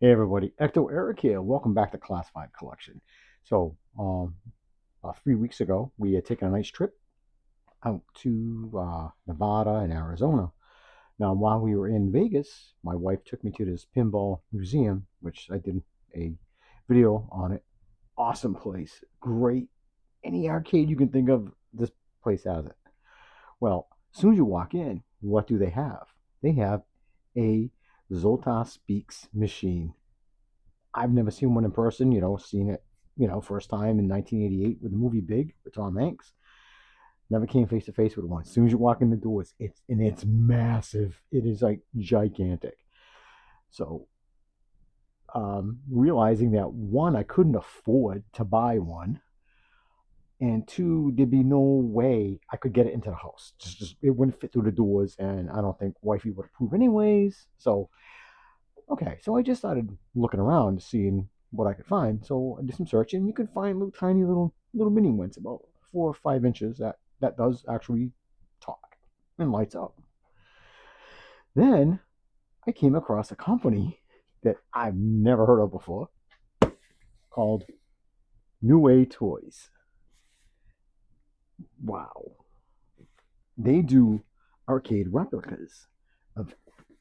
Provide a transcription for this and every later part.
Hey everybody, Ecto Eric here. Welcome back to Classified Collection. So, about 3 weeks ago, we had taken a nice trip out to Nevada and Arizona. Now, while we were in Vegas, my wife took me to this pinball museum, which I did a video on it. Awesome place, great. Any arcade you can think of, this place has it. Well, as soon as you walk in, what do they have? They have a Zoltar Speaks machine. I've never seen one in person, seen it, first time in 1988 with the movie Big with Tom Hanks. Never came face to face with one. As soon as you walk in the doors, it's massive. It is like gigantic. So, realizing that one, I couldn't afford to buy one, and two, there'd be no way I could get it into the house. Just it wouldn't fit through the doors, and I don't think wifey would approve anyways. So okay, so I just started looking around, seeing what I could find. So I did some searching. You can find little tiny little mini ones about 4 or 5 inches that does actually talk and lights up. Then I came across a company that I've never heard of before called New Way Toys. Wow, they do arcade replicas of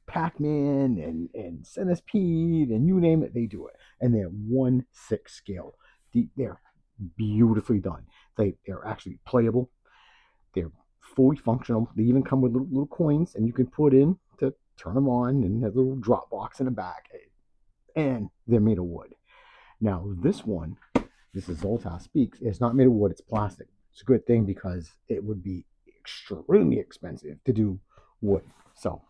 Pac-Man and Centipede and you name it, they do it. And they're 1/6 scale. They're beautifully done. They're actually playable. They're fully functional. They even come with little coins, and you can put in to turn them on, and have a little drop box in the back. And they're made of wood. Now this is Zoltar Speaks. It's not made of wood. It's plastic. It's a good thing because it would be extremely expensive to do wood. So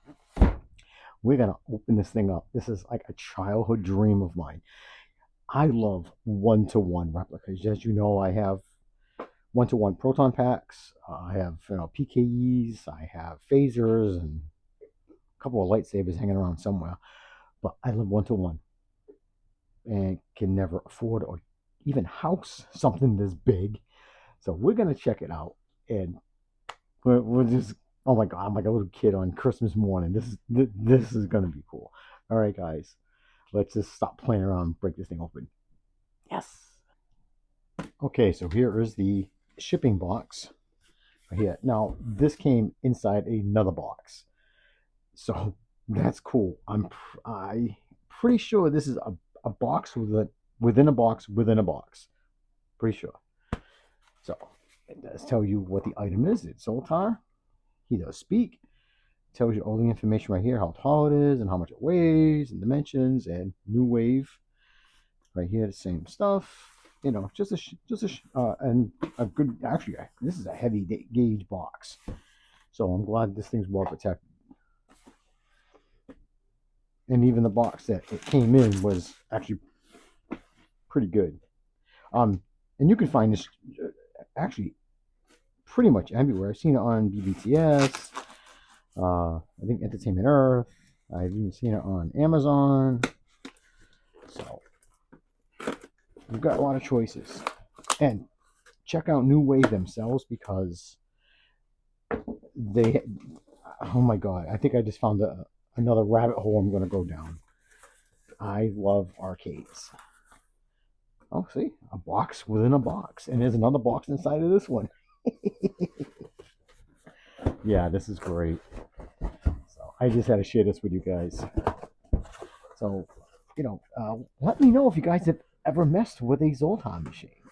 we're gonna open this thing up. This is like a childhood dream of mine. I love one-to-one replicas. As you know, I have one-to-one proton packs. I have PKEs. I have phasers and a couple of lightsabers hanging around somewhere. But I love one-to-one and can never afford or even house something this big. So we're gonna check it out, and we're just, oh my god, I'm like a little kid on Christmas morning. This is gonna be cool. All right, guys, let's just stop playing around and break this thing open. Yes. Okay, so here is the shipping box right here. Now this came inside another box, so that's cool. I pretty sure this is a box within a box within a box. Pretty sure. So it does tell you what the item is. It's Zoltar. He does speak. Tells you all the information right here, how tall it is and how much it weighs and dimensions and new wave. Right here, the same stuff. And a good. Actually, this is a heavy gauge box, so I'm glad this thing's well protected. And even the box that it came in was actually pretty good. And you can find this actually pretty much everywhere. I've seen it on BBTS. I think Entertainment Earth. I've even seen it on Amazon. So we've got a lot of choices. And check out New Wave themselves because they, oh my god, I think I just found another rabbit hole I'm going to go down. I love arcades. Oh, see, a box within a box. And there's another box inside of this one. Yeah, this is great. So I just had to share this with you guys. So, let me know if you guys have ever messed with a Zoltar machine.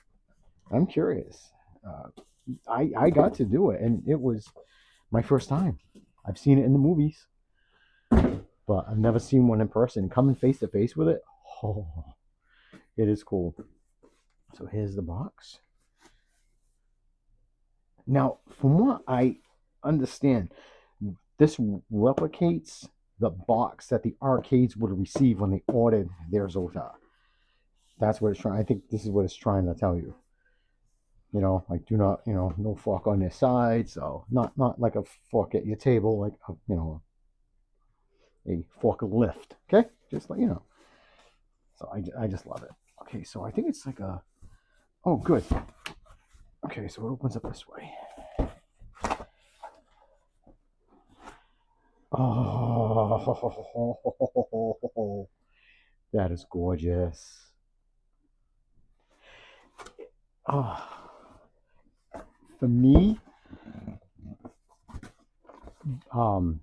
I'm curious. Uh, I got to do it, and it was my first time. I've seen it in the movies, but I've never seen one in person. Coming face to face with it, oh, it is cool. So here's the box. Now, from what I understand, this replicates the box that the arcades would receive when they ordered their Zoltar. That's what it's trying. I think this is what it's trying to tell you. Like do not, no fork on this side. So not like a fork at your table, like a fork lift. Okay, just like So I just love it. Okay, so I think it's like a. Oh, good. Okay, so it opens up this way. Oh, That is gorgeous. Oh, for me, um,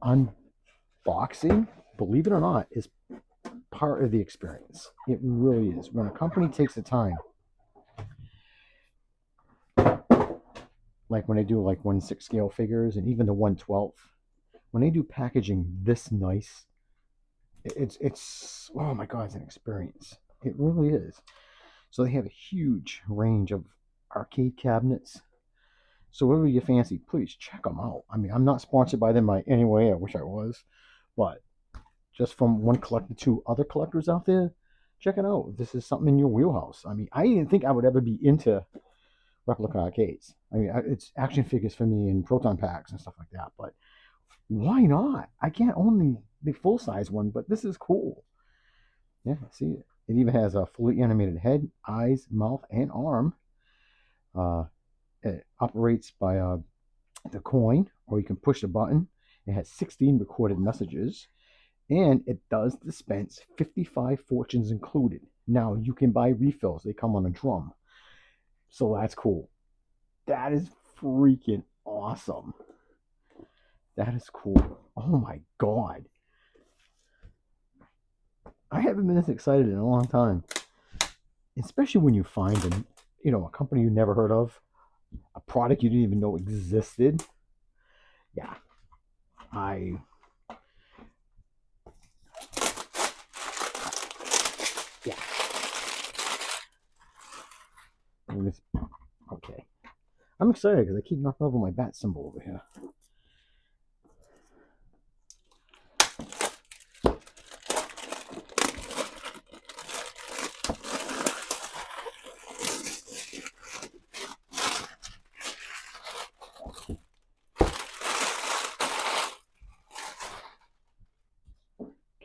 unboxing, believe it or not, is part of the experience. It really is. When a company takes the time, like when they do like 1/6 scale figures and even the 1/12, when they do packaging this nice, it's oh my god, it's an experience. It really is. So they have a huge range of arcade cabinets. So whatever you fancy, please check them out. I mean, I'm not sponsored by them by any way. I wish I was, but just from one collector to other collectors out there, check it out. This is something in your wheelhouse. I mean, I didn't think I would ever be into replica arcades. I mean, it's action figures for me and proton packs and stuff like that. But why not? I can't own the full size one, but this is cool. Yeah, see it. It even has a fully animated head, eyes, mouth, and arm. Uh, it operates by the coin, or you can push the button. It has 16 recorded messages, and it does dispense 55 fortunes included. Now, you can buy refills, they come on a drum. So that's cool. That is freaking awesome. That is cool. Oh my god. I haven't been this excited in a long time. Especially when you find a company you never heard of, a product you didn't even know existed. Yeah. I yeah. Okay. I'm excited because I keep knocking over my bat symbol over here.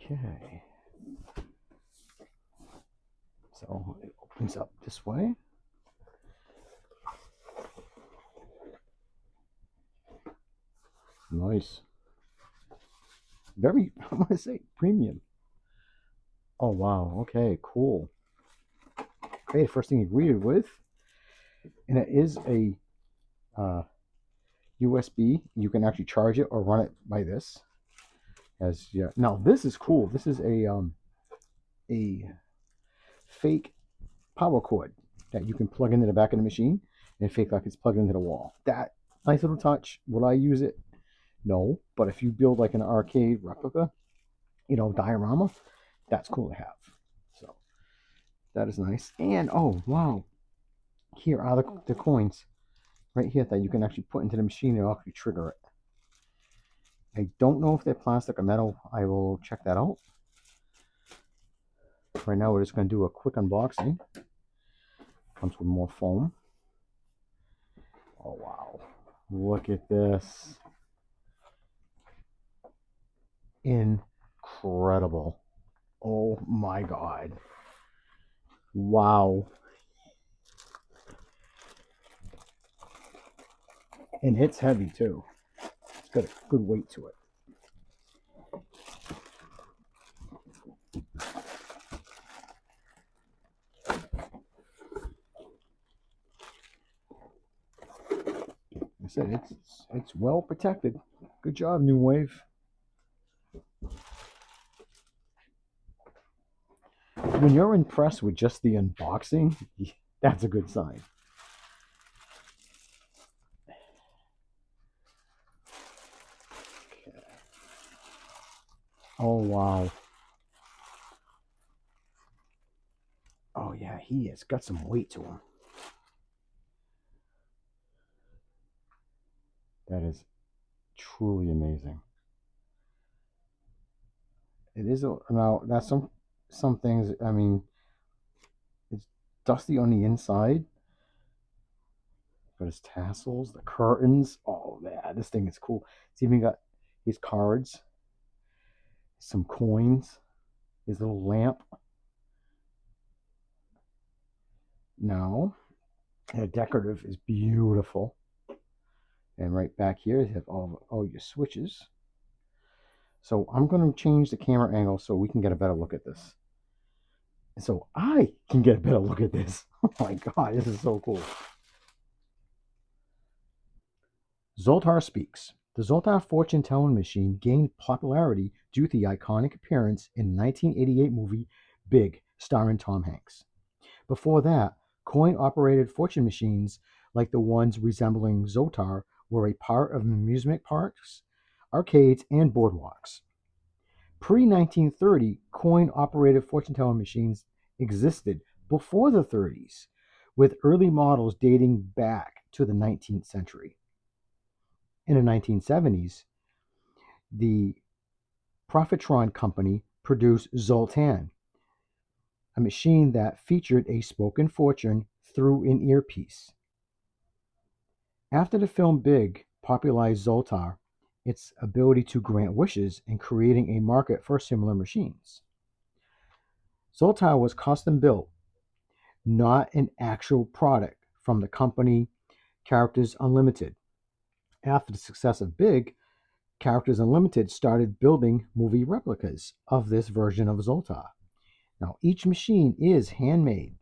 Okay. So it opens up this way. Nice. Very, I want to say, premium. Oh, wow. Okay, cool. Okay, first thing you greeted with, and it is a USB. You can actually charge it or run it by this. As yeah. Now this is cool. This is a fake power cord that you can plug into the back of the machine and fake like it's plugged into the wall. That nice little touch. Will I use it? No. But if you build like an arcade replica, diorama, that's cool to have. So that is nice. And oh wow, here are the coins right here that you can actually put into the machine and actually trigger it. I don't know if they're plastic or metal. I will check that out. Right now, we're just going to do a quick unboxing. Comes with more foam. Oh, wow. Look at this. Incredible. Oh, my God. Wow. And it's heavy, too. It's got a good weight to it. I said it's well protected. Good job, New Wave. When you're impressed with just the unboxing, that's a good sign. Okay. Oh wow. Oh yeah, he has got some weight to him. That is truly amazing. It is now that's some things. I mean, it's dusty on the inside, but his tassels, the curtains. Oh man, this thing is cool. It's even got his cards, some coins, his little lamp. Now, the decorative is beautiful. And right back here, you have all your switches. So I'm going to change the camera angle so we can get a better look at this. So I can get a better look at this. Oh my God, this is so cool. Zoltar Speaks. The Zoltar fortune telling machine gained popularity due to the iconic appearance in the 1988 movie Big, starring Tom Hanks. Before that, coin operated fortune machines like the ones resembling Zoltar were a part of amusement parks, arcades, and boardwalks. Pre 1930, coin operated fortune telling machines existed before the 30s, with early models dating back to the 19th century. In the 1970s, the Profitron Company produced Zoltan, a machine that featured a spoken fortune through an earpiece. After the film Big popularized Zoltar, its ability to grant wishes and creating a market for similar machines. Zoltar was custom built, not an actual product from the company Characters Unlimited. After the success of Big, Characters Unlimited started building movie replicas of this version of Zoltar. Now, each machine is handmade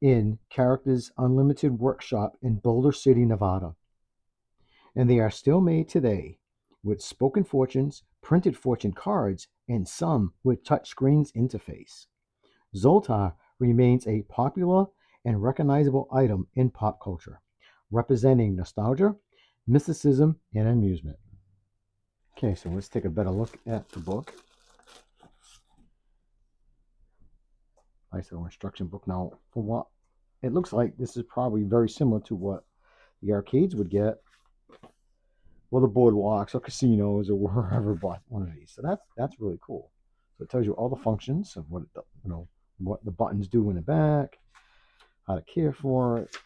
in Characters Unlimited workshop in Boulder City, Nevada, and they are still made today with spoken fortunes, printed fortune cards, and some with touchscreens interface. Zoltar remains a popular and recognizable item in pop culture, representing nostalgia, mysticism, and amusement. Okay, so let's take a better look at the book. Nice little instruction book. Now, for what it looks like, this is probably very similar to what the arcades would get, or the boardwalks or casinos or wherever bought one of these. So that's really cool. So it tells you all the functions of what what the buttons do in the back, how to care for it.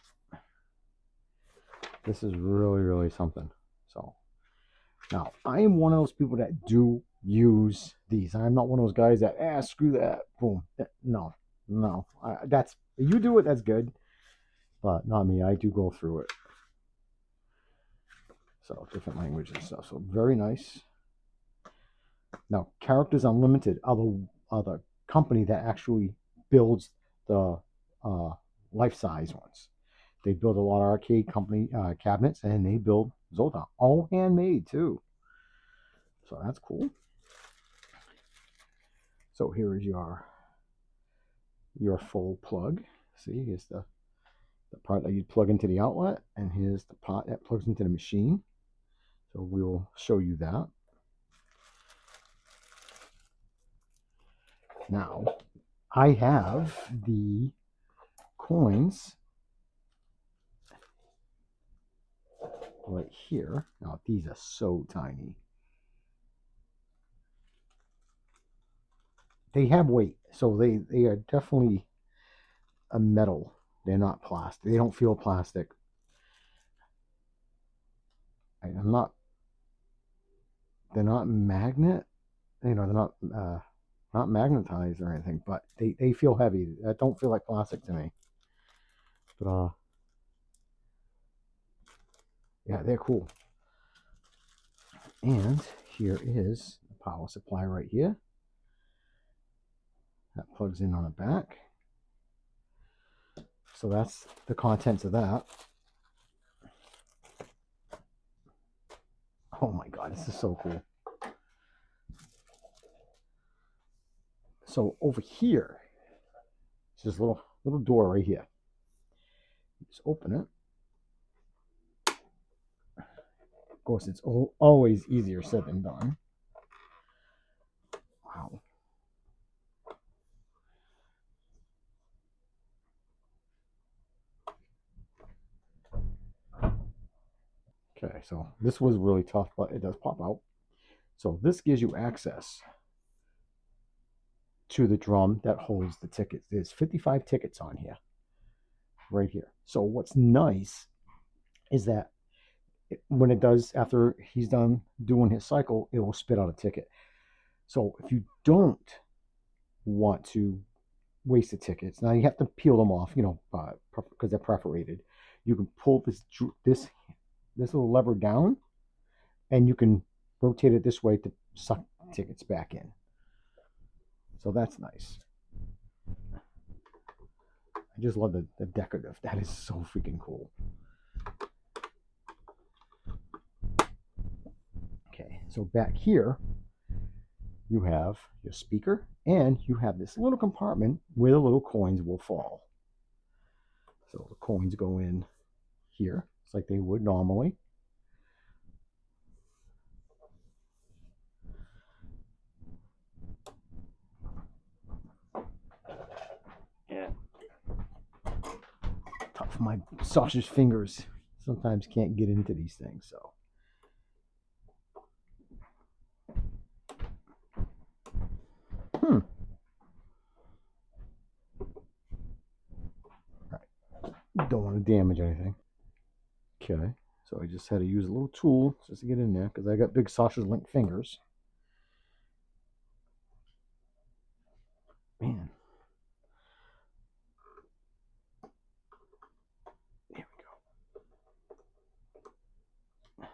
This is really something. So now I am one of those people that do use these. I'm not one of those guys that screw that, boom. No, no. That's you do it. That's good, but not me. I do go through it. So different language and stuff. So very nice. Now, Characters Unlimited are the company that actually builds the uh, life size ones. They build a lot of arcade company cabinets, and they build Zoltar, all handmade too. So that's cool. So here is your full plug. See, here's the part that you'd plug into the outlet, and here's the pot that plugs into the machine. So we'll show you that. Now, I have the coins right here. Now, these are so tiny. They have weight, so they are definitely a metal. They're not plastic. They don't feel plastic. I'm not. They're not magnet. They're not magnetized or anything, but they feel heavy. That don't feel like plastic to me. But yeah, they're cool. And here is the power supply right here. That plugs in on the back. So that's the contents of that. Oh my God, this is so cool. So over here, it's this little door right here. Just open it. Of course, it's always easier said than done. Wow. Okay, so this was really tough, but it does pop out. So this gives you access to the drum that holds the tickets. There's 55 tickets on here, right here. So what's nice is that when it does, after he's done doing his cycle, it will spit out a ticket. So if you don't want to waste the tickets, now you have to peel them off, because they're perforated. You can pull this little lever down, and you can rotate it this way to suck tickets back in. So that's nice. I just love the decorative. That is so freaking cool. Okay, so back here, you have your speaker, and you have this little compartment where the little coins will fall. So the coins go in here, it's like they would normally. And tough, my sausage fingers sometimes can't get into these things, so. Don't want to damage anything. Okay, so I just had to use a little tool just to get in there because I got big sausage link fingers. Man. There we go.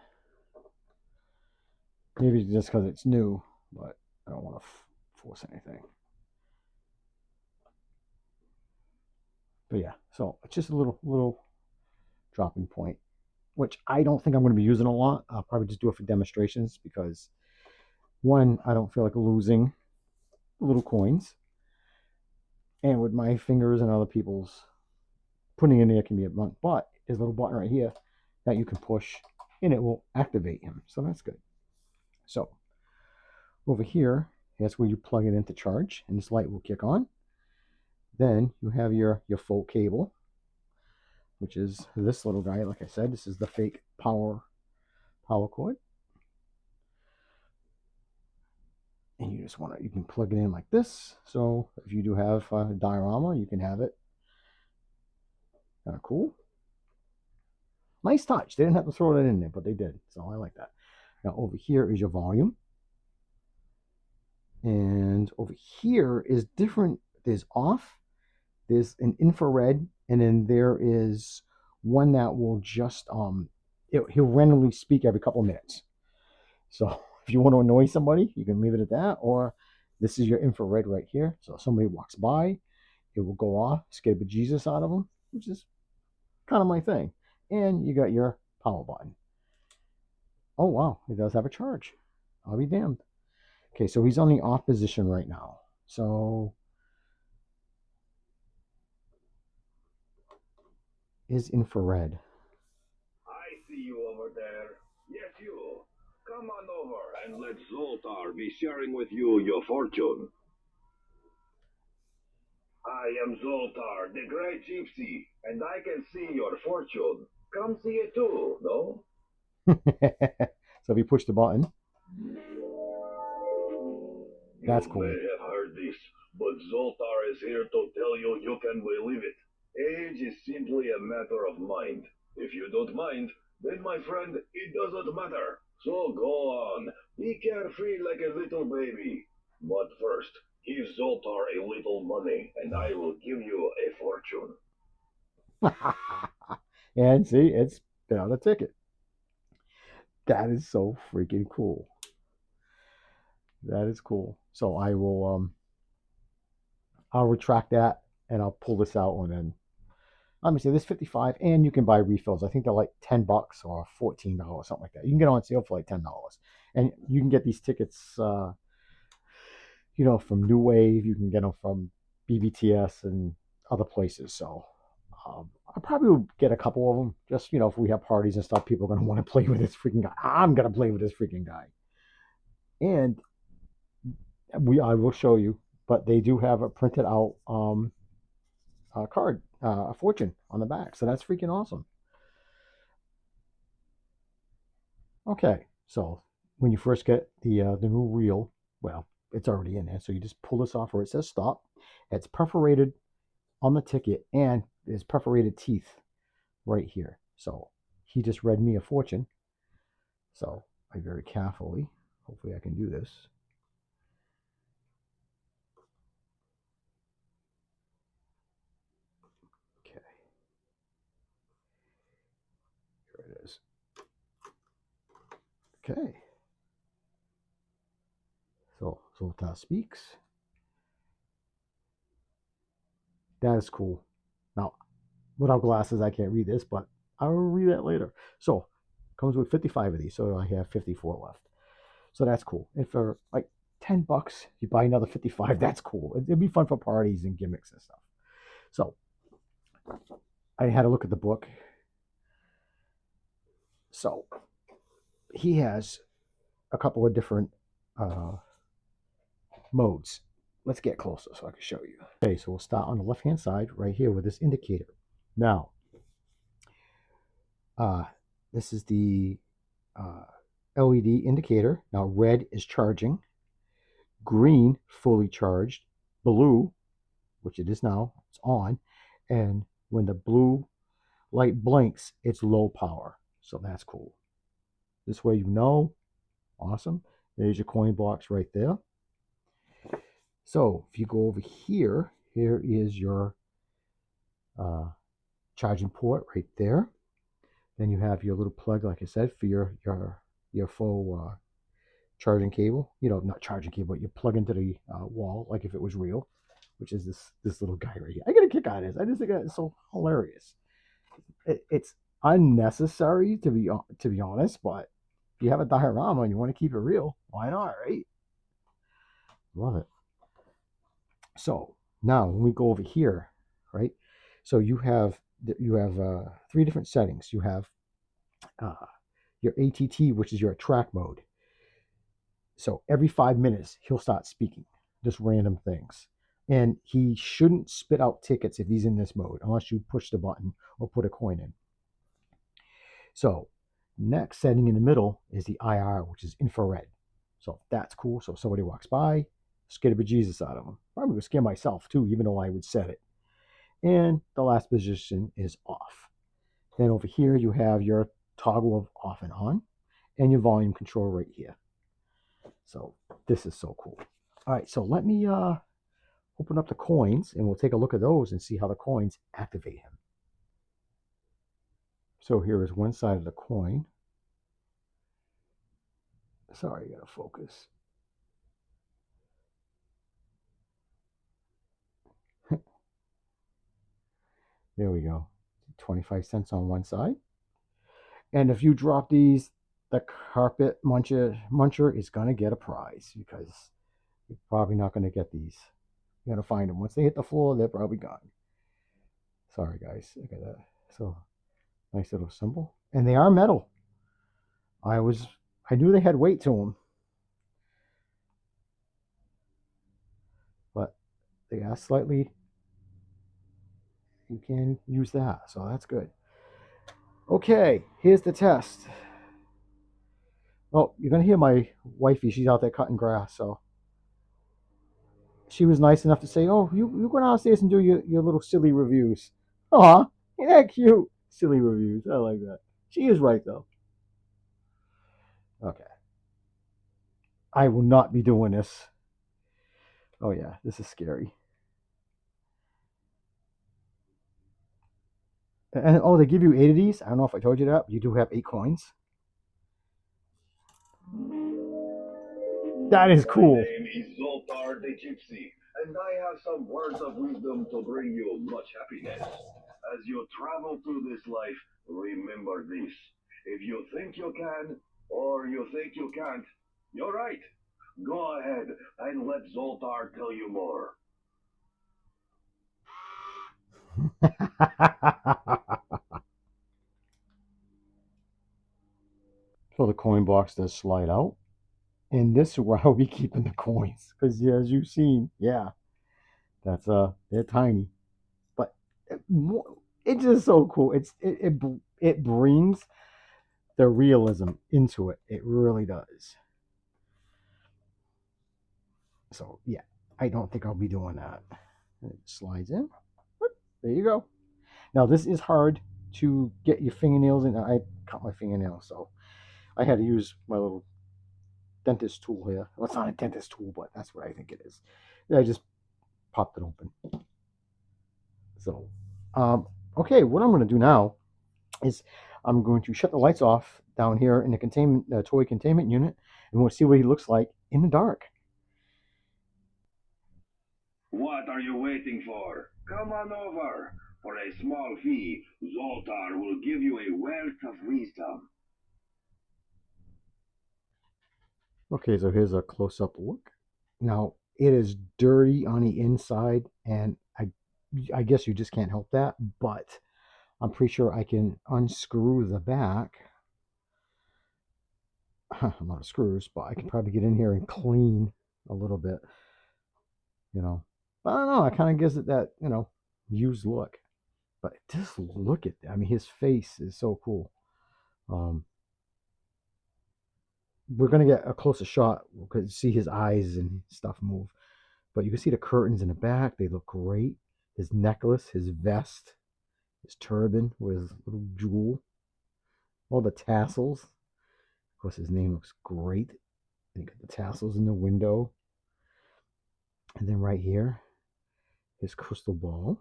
Maybe just because it's new, but I don't want to force anything. But yeah, so it's just a little dropping point, which I don't think I'm going to be using a lot. I'll probably just do it for demonstrations because, one, I don't feel like losing little coins. And with my fingers and other people's, putting in there can be a blunt. But there's a little button right here that you can push and it will activate him. So that's good. So over here, that's where you plug it into charge and this light will kick on. Then you have your full cable, which is this little guy. Like I said, this is the fake power cord. And you just want to, you can plug it in like this. So if you do have a diorama, you can have it. Kind of cool. Nice touch. They didn't have to throw that in there, but they did. So I like that. Now over here is your volume. And over here is different. There's off, there's an infrared, and then there is one that will just he'll randomly speak every couple of minutes. So if you want to annoy somebody, you can leave it at that. Or this is your infrared right here. So if somebody walks by, it will go off, scare the bejesus out of them, which is kind of my thing. And you got your power button. Oh wow, it does have a charge. I'll be damned. Okay, so he's on the off position right now. So is infrared. I see you over there. Yes, you. Come on over and let Zoltar be sharing with you your fortune. I am Zoltar, the great gypsy, and I can see your fortune. Come see it too, no? So if you push the button, that's You cool. may have heard this, but Zoltar is here to tell you you can believe it. Age is simply a matter of mind. If you don't mind, then my friend, it doesn't matter. So go on, be carefree like a little baby. But first, give Zoltar a little money, and I will give you a fortune. And see, it's on a ticket. That is so freaking cool. That is cool. So I will I'll retract that and I'll pull this out and then let me see this 55 and you can buy refills. I think they're like $10 or $14, something like that. You can get on sale for like $10. And you can get these tickets from New Wave, you can get them from BBTS and other places. So I probably will get a couple of them. Just if we have parties and stuff, people are gonna want to play with this freaking guy. I'm gonna play with this freaking guy, and I will show you. But they do have a printed out card, a fortune on the back. So that's freaking awesome. Okay, so when you first get the new reel, well, it's already in there. So you just pull this off where it says stop. It's perforated on the ticket and there's perforated teeth right here. So he just read me a fortune. So I very carefully, hopefully I can do this. Okay. Here it is. Okay. So Zoltar Speaks. That is cool. Now, without glasses, I can't read this, but I'll read that later. So, comes with 55 of these, so I have 54 left. So that's cool. And for like $10, you buy another 55. That's cool. It'd be fun for parties and gimmicks and stuff. So I had a look at the book. So he has a couple of different uh, modes. Let's get closer so I can show you. Okay, so we'll start on the left hand side right here with this indicator. Now, uh, this is the uh, LED indicator. Now, red is charging, green, fully charged, blue, which it is now, it's on, and when the blue light blinks, it's low power. So that's cool. This way you know. Awesome. There's your coin box right there. So if you go over here, here is your charging port right there. Then you have your little plug, like I said, for your full charging cable. You know, not charging cable, but you plug into the wall like if it was real, which is this little guy right here. I get a kick out of this. I just think it's so hilarious. It's unnecessary to be honest, but if you have a diorama and you want to keep it real, why not, right? Love it. So now when we go over here, right? So you have three different settings. You have uh, your ATT, which is your attract mode. So every 5 minutes he'll start speaking just random things, and he shouldn't spit out tickets if he's in this mode unless you push the button or put a coin in. So next setting in the middle is the IR, which is infrared. So that's cool. So if somebody walks by, scare the bejesus out of them. Probably would scare myself too, even though I would set it. And the last position is off. Then over here you have your toggle of off and on and your volume control right here. So this is so cool. All right, so let me open up the coins and we'll take a look at those and see how the coins activate him. So here is one side of the coin. Sorry, I gotta focus. There we go. 25 cents on one side. And if you drop these, the carpet muncher is going to get a prize because you're probably not going to get these. You're going to find them. Once they hit the floor, they're probably gone. Sorry, guys. Look at that. So, nice little symbol. And they are metal. I knew they had weight to them, but they are slightly, you can use that. So that's good. Okay, here's the test. Oh, you're going to hear my wifey. She's out there cutting grass. So she was nice enough to say, "Oh, you go downstairs and do your little silly reviews." Aw, ain't that cute? Silly reviews. I like that. She is right though. Okay, I will not be doing this. Oh yeah, this is scary. And oh, they give you 8 of these. I don't know if I told you that, but you do have 8 coins. That is My cool. name is Zoltar the Gypsy, and I have some words of wisdom to bring you much happiness. As you travel through this life, remember this. If you think you can, or you think you can't, you're right. Go ahead and let Zoltar tell you more. So the coin box does slide out, and this is where I'll be keeping the coins because as you've seen, yeah, that's they're tiny, but it, it's just so cool. It brings the realism into it. It really does. So yeah, I don't think I'll be doing that. It slides in. There you go. Now this is hard to get your fingernails in. I cut my fingernails, so I had to use my little dentist tool here. Well, it's not a dentist tool, but that's what I think it is. I just popped it open. So, okay, what I'm going to do now is I'm going to shut the lights off down here in the toy containment unit, and we'll see what he looks like in the dark. What are you waiting for? Come on over. For a small fee, Zoltar will give you a wealth of wisdom. Okay, so here's a close-up look. Now, it is dirty on the inside, and I guess you just can't help that, but I'm pretty sure I can unscrew the back. A lot of screws, but I can probably get in here and clean a little bit, you know. But I don't know, it kind of gives it that, used look. But just look at that. I mean, his face is so cool. Um, we're gonna get a closer shot because see his eyes and stuff move. But you can see the curtains in the back; they look great. His necklace, his vest, his turban with his little jewel, all the tassels. Of course, his name looks great. And you got the tassels in the window, and then right here, his crystal ball,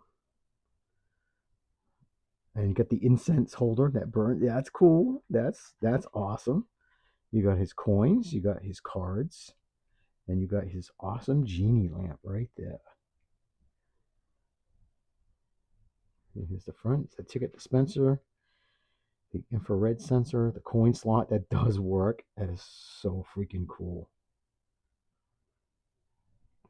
and you got the incense holder that burns. Yeah, that's cool. That's awesome. You got his coins, you got his cards, and you got his awesome genie lamp right there. And here's the front. It's a ticket dispenser, the infrared sensor, the coin slot that does work. That is so freaking cool.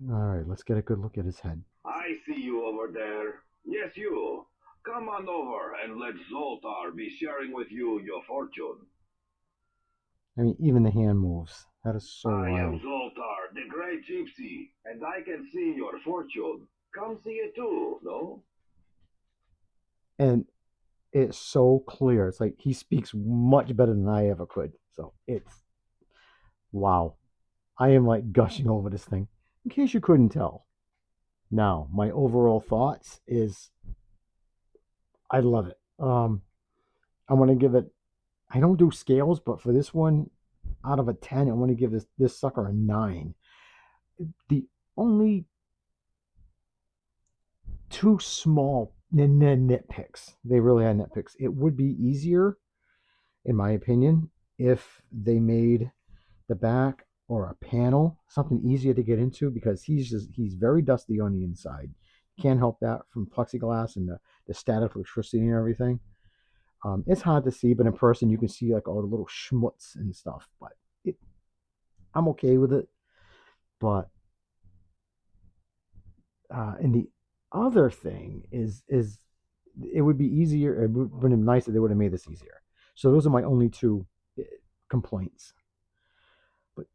All right, let's get a good look at his head. I see you over there. Yes, you. Come on over and let Zoltar be sharing with you your fortune. I mean, even the hand moves. That is so I am wild. Zoltar, the great gypsy, and I can see your fortune. Come see it too, no? And it's so clear. It's like he speaks much better than I ever could. So it's wow. I am like gushing over this thing. In case you couldn't tell. Now, my overall thoughts is I love it. I want to give it. I don't do scales, but for this one, out of a 10, I want to give this sucker a 9. The only two small nitpicks. They really are nitpicks. It would be easier, in my opinion, if they made the back or a panel something easier to get into because he's very dusty on the inside. Can't help that from plexiglass and the static electricity and everything. It's hard to see, but in person you can see like all the little schmutz and stuff. But it, I'm okay with it. But and the other thing is it would be easier. It would have been nice if they would have made this easier. So those are my only two complaints. But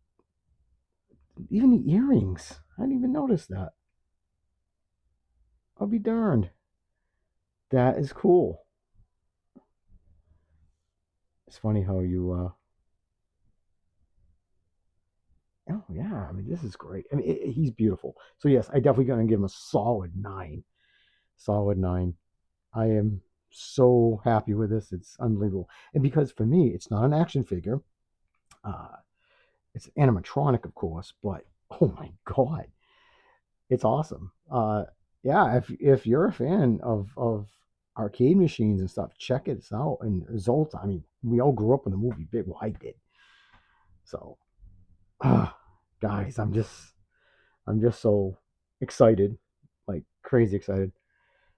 even the earrings, I didn't even notice that. I'll be darned. That is cool. It's funny how you. Oh yeah, I mean this is great. I mean he's beautiful. So yes, I definitely gonna give him a solid 9. Solid 9. I am so happy with this. It's unbelievable. And because for me, it's not an action figure. Uh, it's animatronic, of course, but oh my god, it's awesome. Yeah, if you're a fan of arcade machines and stuff, check it out. And Zoltar, I mean, we all grew up in the movie Big. Well, I did. So, uh, guys, I'm just so excited, like crazy excited.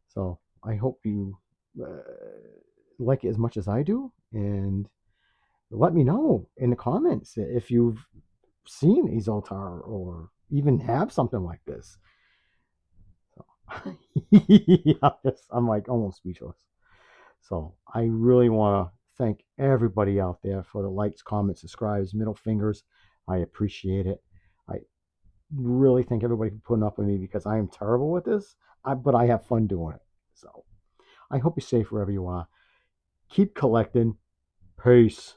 So I hope you uh, like it as much as I do, and let me know in the comments if you've seen a Zoltar or even have something like this. So, yeah, I'm like almost speechless. So I really want to thank everybody out there for the likes, comments, subscribes, middle fingers. I appreciate it. I really thank everybody for putting up with me because I am terrible with this, but I have fun doing it. So I hope you're safe wherever you are. Keep collecting. Peace.